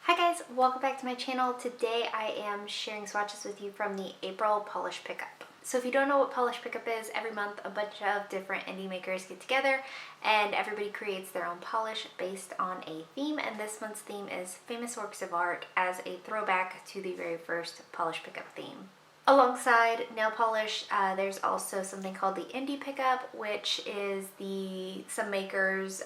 Hi guys, welcome back to my channel. Today I am sharing swatches with you from the April polish pickup. So if you don't know what polish pickup is, every month a bunch of different indie makers get together and everybody creates their own polish based on a theme, and this month's theme is famous works of art as a throwback to the very first polish pickup theme. Alongside nail polish, there's also something called the indie pickup, which is some makers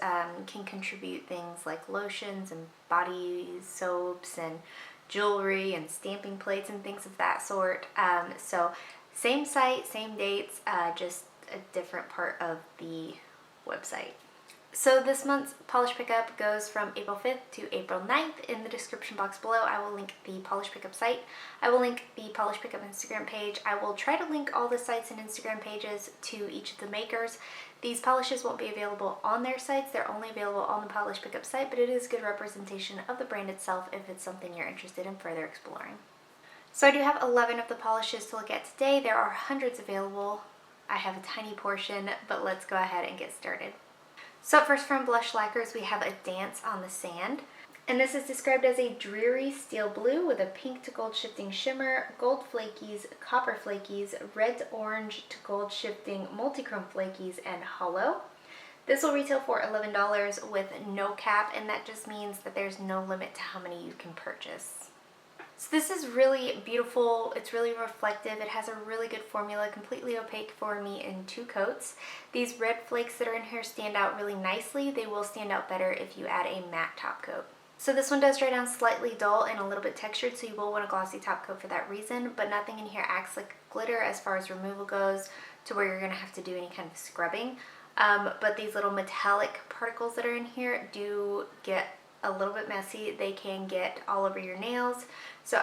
can contribute things like lotions and body soaps and jewelry and stamping plates and things of that sort. So same site, same dates, just a different part of the website. So this month's polish pickup goes from April 5th to April 9th. In the description box below, I will link the polish pickup site. I will link the polish pickup Instagram page. I will try to link all the sites and Instagram pages to each of the makers. These polishes won't be available on their sites. They're only available on the polish pickup site, but it is good representation of the brand itself if it's something you're interested in further exploring. So I do have 11 of the polishes to look at today. There are hundreds available. I have a tiny portion, but let's go ahead and get started. So first, from Blush Lacquers, we have a Dance on the Sand. And this is described as a dreary steel blue with a pink to gold shifting shimmer, gold flakies, copper flakies, red to orange to gold shifting multichrome flakies, and hollow. This will retail for $11 with no cap, and that just means that there's no limit to how many you can purchase. So this is really beautiful. It's really reflective. It has a really good formula, completely opaque for me in 2 coats. These red flakes that are in here stand out really nicely. They will stand out better if you add a matte top coat. So this one does dry down slightly dull and a little bit textured, so you will want a glossy top coat for that reason, but nothing in here acts like glitter as far as removal goes to where you're going to have to do any kind of scrubbing. But these little metallic particles that are in here do get a little bit messy. They can get all over your nails. So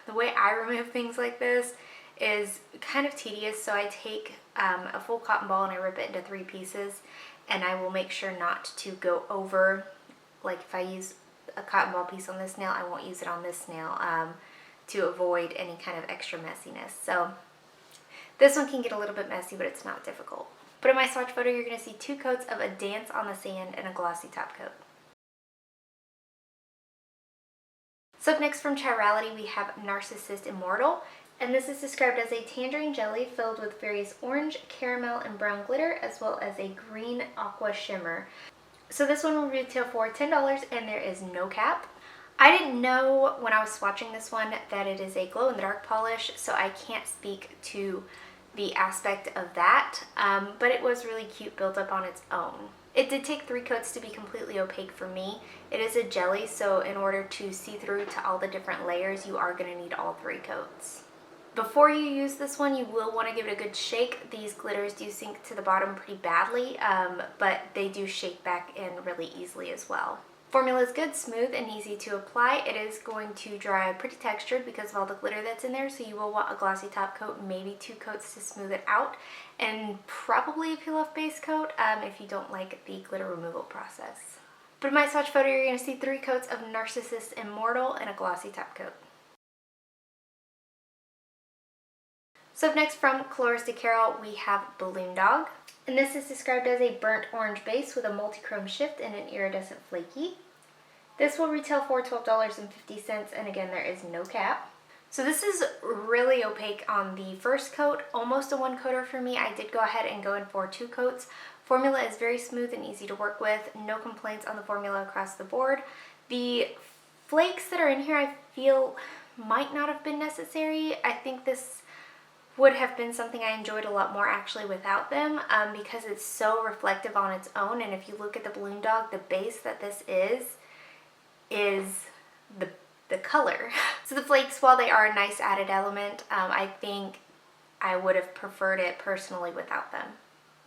the way I remove things like this is kind of tedious. So I take a full cotton ball and I rip it into 3 pieces, and I will make sure not to go over, like if I use a cotton ball piece on this nail, I won't use it on this nail to avoid any kind of extra messiness. So this one can get a little bit messy, but it's not difficult. But in my swatch photo, you're going to see 2 coats of a Dance on the Sand and a glossy top coat. So up next, from Chirality, we have Narcissus Immortal, and this is described as a tangerine jelly filled with various orange, caramel, and brown glitter, as well as a green aqua shimmer. So this one will retail for $10 and there is no cap. I didn't know when I was swatching this one that it is a glow-in-the-dark polish, so I can't speak to the aspect of that, but it was really cute built up on its own. It did take 3 coats to be completely opaque for me. It is a jelly, so in order to see through to all the different layers, you are going to need all 3 coats. Before you use this one, you will want to give it a good shake. These glitters do sink to the bottom pretty badly, but they do shake back in really easily as well. Formula is good, smooth, and easy to apply. It is going to dry pretty textured because of all the glitter that's in there, so you will want a glossy top coat, maybe 2 coats to smooth it out, and probably a peel-off base coat if you don't like the glitter removal process. But in my swatch photo, you're going to see 3 coats of Narcissus Immortal and a glossy top coat. So up next, from Colores de Carol, we have Balloon Dog. And this is described as a burnt orange base with a multi-chrome shift and an iridescent flaky. This will retail for $12.50, and again, there is no cap. So this is really opaque on the first coat, almost a 1-coater for me. I did go ahead and go in for 2 coats. Formula is very smooth and easy to work with. No complaints on the formula across the board. The flakes that are in here, I feel, might not have been necessary. I think this would have been something I enjoyed a lot more actually without them, because it's so reflective on its own. And if you look at the Balloon Dog, the base that this is the color. So the flakes, while they are a nice added element, I think I would have preferred it personally without them.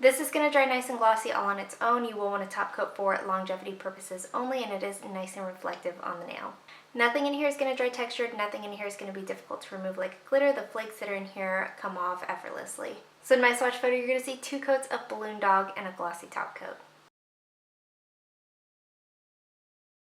This is going to dry nice and glossy all on its own. You will want a top coat for longevity purposes only, and it is nice and reflective on the nail. Nothing in here is going to dry textured. Nothing in here is going to be difficult to remove like glitter. The flakes that are in here come off effortlessly. So in my swatch photo, you're going to see 2 coats of Balloon Dog and a glossy top coat.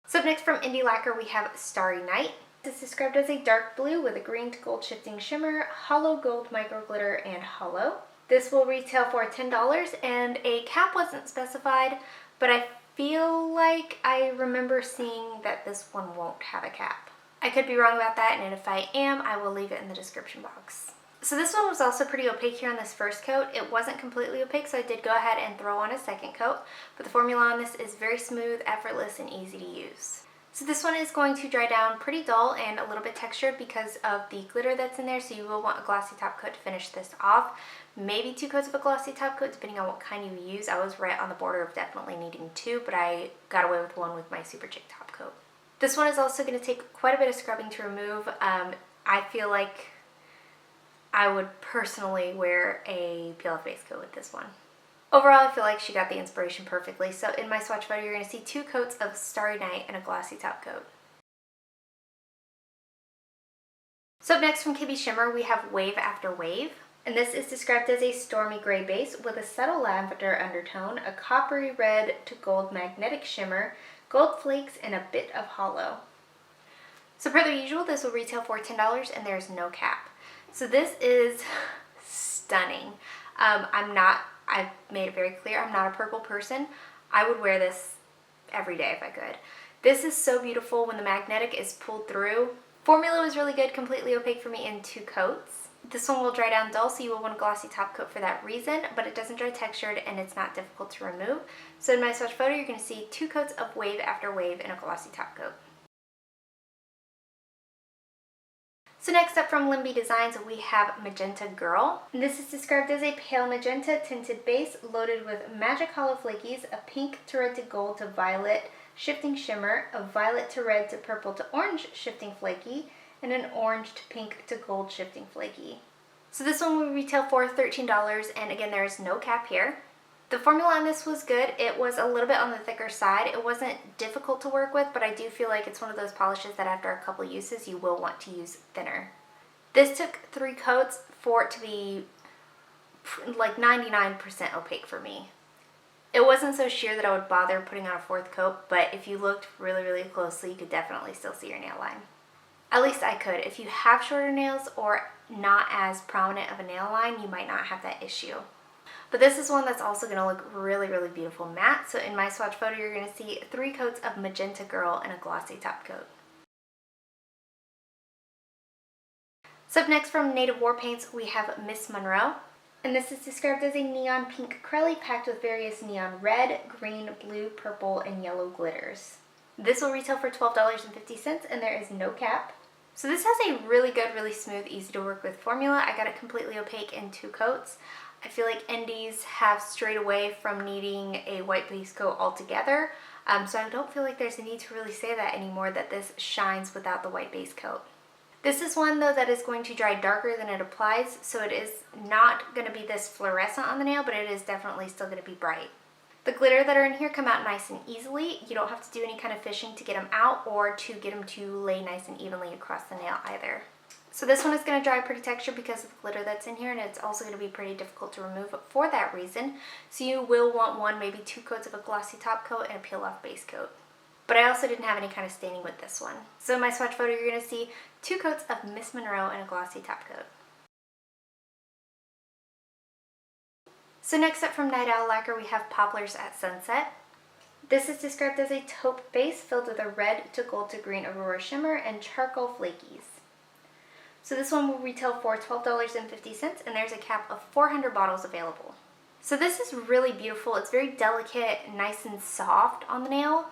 So up next, from Indie Lacquer, we have Starry Night. This is described as a dark blue with a green to gold shifting shimmer, hollow gold micro glitter, and hollow. This will retail for $10, and a cap wasn't specified, but I feel like I remember seeing that this one won't have a cap. I could be wrong about that, and if I am, I will leave it in the description box. So this one was also pretty opaque here on this first coat. It wasn't completely opaque, so I did go ahead and throw on a second coat, but the formula on this is very smooth, effortless, and easy to use. So this one is going to dry down pretty dull and a little bit textured because of the glitter that's in there, so you will want a glossy top coat to finish this off. Maybe 2 coats of a glossy top coat, depending on what kind you use. I was right on the border of definitely needing 2, but I got away with 1 with my Super Chick top coat. This one is also going to take quite a bit of scrubbing to remove. I feel like I would personally wear a peel-off base coat with this one. Overall, I feel like she got the inspiration perfectly. So in my swatch photo, you're going to see 2 coats of Starry Night and a glossy top coat. So up next from Shimmer, we have Wave After Wave. And this is described as a stormy gray base with a subtle lavender undertone, a coppery red to gold magnetic shimmer, gold flakes, and a bit of hollow. So per the usual, this will retail for $10 and there's no cap. So this is stunning. I've made it very clear, I'm not a purple person. I would wear this every day if I could. This is so beautiful when the magnetic is pulled through. Formula was really good, completely opaque for me in 2 coats. This one will dry down dull, so you will want a glossy top coat for that reason, but it doesn't dry textured and it's not difficult to remove. So in my swatch photo, you're going to see 2 coats of Wave After Wave and a glossy top coat. So next up from LynB Designs, we have Magenta Girl. And this is described as a pale magenta tinted base loaded with magic hollow flakies, a pink to red to gold to violet shifting shimmer, a violet to red to purple to orange shifting flaky, and an orange to pink to gold shifting flaky. So this one will retail for $13, and again, there is no cap here. The formula on this was good. It was a little bit on the thicker side. It wasn't difficult to work with, but I do feel like it's one of those polishes that after a couple uses, you will want to use thinner. This took 3 coats for it to be like 99% opaque for me. It wasn't so sheer that I would bother putting on a 4th coat, but if you looked really, really closely, you could definitely still see your nail line. At least I could. If you have shorter nails or not as prominent of a nail line, you might not have that issue. But this is one that's also going to look really, really beautiful matte. So in my swatch photo, you're going to see 3 coats of Magenta Girl and a glossy top coat. So up next from Native War Paints, we have Miss Monroe. And this is described as a neon pink crelly packed with various neon red, green, blue, purple, and yellow glitters. This will retail for $12.50 and there is no cap. So this has a really good, really smooth, easy to work with formula. I got it completely opaque in 2 coats. I feel like indies have strayed away from needing a white base coat altogether, so I don't feel like there's a need to really say that anymore, that this shines without the white base coat. This is one though that is going to dry darker than it applies, so it is not going to be this fluorescent on the nail, but it is definitely still going to be bright. The glitter that are in here come out nice and easily. You don't have to do any kind of fishing to get them out or to get them to lay nice and evenly across the nail either. So this one is going to dry pretty textured because of the glitter that's in here, and it's also going to be pretty difficult to remove for that reason. So you will want 1, maybe 2 coats of a glossy top coat and a peel-off base coat. But I also didn't have any kind of staining with this one. So in my swatch photo, you're going to see 2 coats of Miss Monroe and a glossy top coat. So next up from Night Owl Lacquer, we have Poplars at Sunset. This is described as a taupe base filled with a red to gold to green Aurora shimmer and charcoal flakies. So this one will retail for $12.50 and there's a cap of 400 bottles available. So this is really beautiful. It's very delicate, nice and soft on the nail.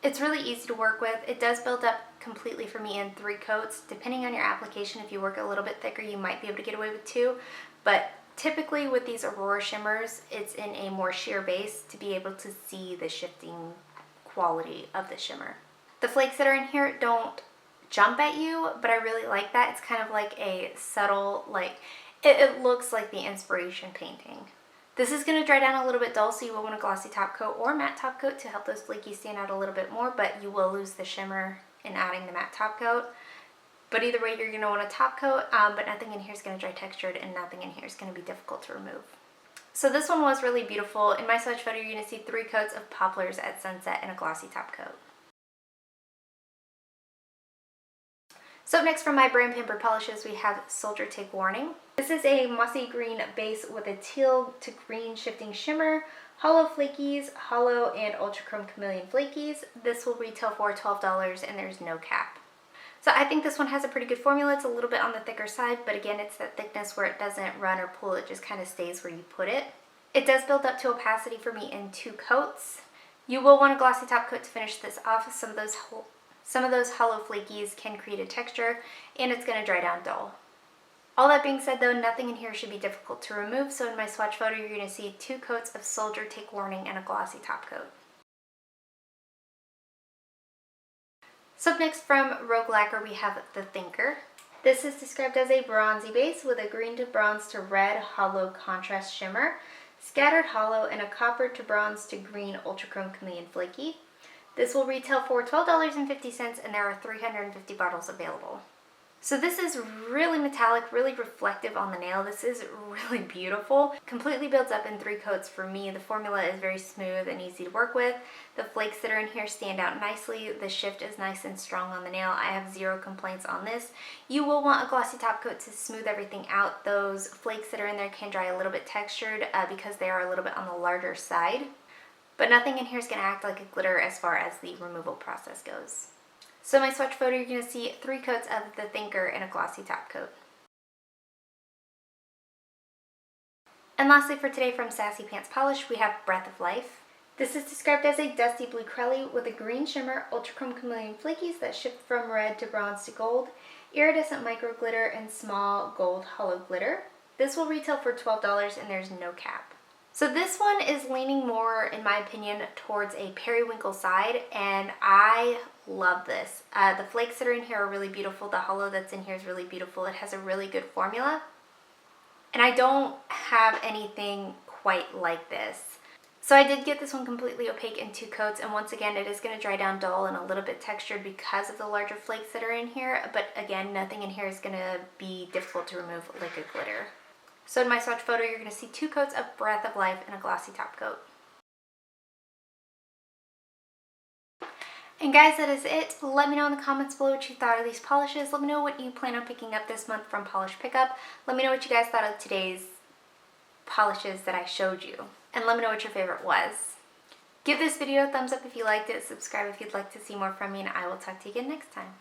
It's really easy to work with. It does build up completely for me in 3 coats. Depending on your application, if you work a little bit thicker, you might be able to get away with 2. But typically with these Aurora shimmers, it's in a more sheer base to be able to see the shifting quality of the shimmer. The flakes that are in here don't jump at you, but I really like that. It's kind of like a subtle, like, it looks like the inspiration painting. This is going to dry down a little bit dull, so you will want a glossy top coat or matte top coat to help those flakies stand out a little bit more, but you will lose the shimmer in adding the matte top coat. But either way, you're going to want a top coat, but nothing in here is going to dry textured and nothing in here is going to be difficult to remove. So this one was really beautiful. In my swatch photo, you're going to see 3 coats of Poplars at Sunset and a glossy top coat. So up next from my brand Pampered Polishes, we have Soldier Take Warning. This is a mossy green base with a teal to green shifting shimmer, Hollow Flakies, Hollow, and Ultra Chrome Chameleon Flakies. This will retail for $12 and there's no cap. So I think this one has a pretty good formula. It's a little bit on the thicker side, but again, it's that thickness where it doesn't run or pull, it just kind of stays where you put it. It does build up to opacity for me in 2 coats. You will want a glossy top coat to finish this off. Some of those hollow flakies can create a texture, and it's going to dry down dull. All that being said though, nothing in here should be difficult to remove, so in my swatch photo you're going to see 2 coats of Soldier Take Warning and a glossy top coat. So up next from Rogue Lacquer we have The Thinker. This is described as a bronzy base with a green to bronze to red hollow contrast shimmer, scattered hollow, and a copper to bronze to green ultra chrome chameleon flaky. This will retail for $12.50 and there are 350 bottles available. So this is really metallic, really reflective on the nail. This is really beautiful. Completely builds up in 3 coats for me. The formula is very smooth and easy to work with. The flakes that are in here stand out nicely. The shift is nice and strong on the nail. I have 0 complaints on this. You will want a glossy top coat to smooth everything out. Those flakes that are in there can dry a little bit textured because they are a little bit on the larger side. But nothing in here is going to act like a glitter as far as the removal process goes. So in my swatch photo, you're going to see 3 coats of The Thinker and a glossy top coat. And lastly for today from Sassy Pants Polish, we have Breath of Life. This is described as a dusty blue Chirality with a green shimmer, ultra chrome chameleon flakies that shift from red to bronze to gold, iridescent micro glitter, and small gold hollow glitter. This will retail for $12 and there's no cap. So this one is leaning more, in my opinion, towards a periwinkle side, and I love this. The flakes that are in here are really beautiful. The hollow that's in here is really beautiful. It has a really good formula, and I don't have anything quite like this. So I did get this one completely opaque in 2 coats, and once again, it is going to dry down dull and a little bit textured because of the larger flakes that are in here, but again, nothing in here is going to be difficult to remove like a glitter. So in my swatch photo, you're going to see 2 coats of Breath of Life and a glossy top coat. And guys, that is it. Let me know in the comments below what you thought of these polishes. Let me know what you plan on picking up this month from Polish Pickup. Let me know what you guys thought of today's polishes that I showed you. And let me know what your favorite was. Give this video a thumbs up if you liked it, subscribe if you'd like to see more from me, and I will talk to you again next time.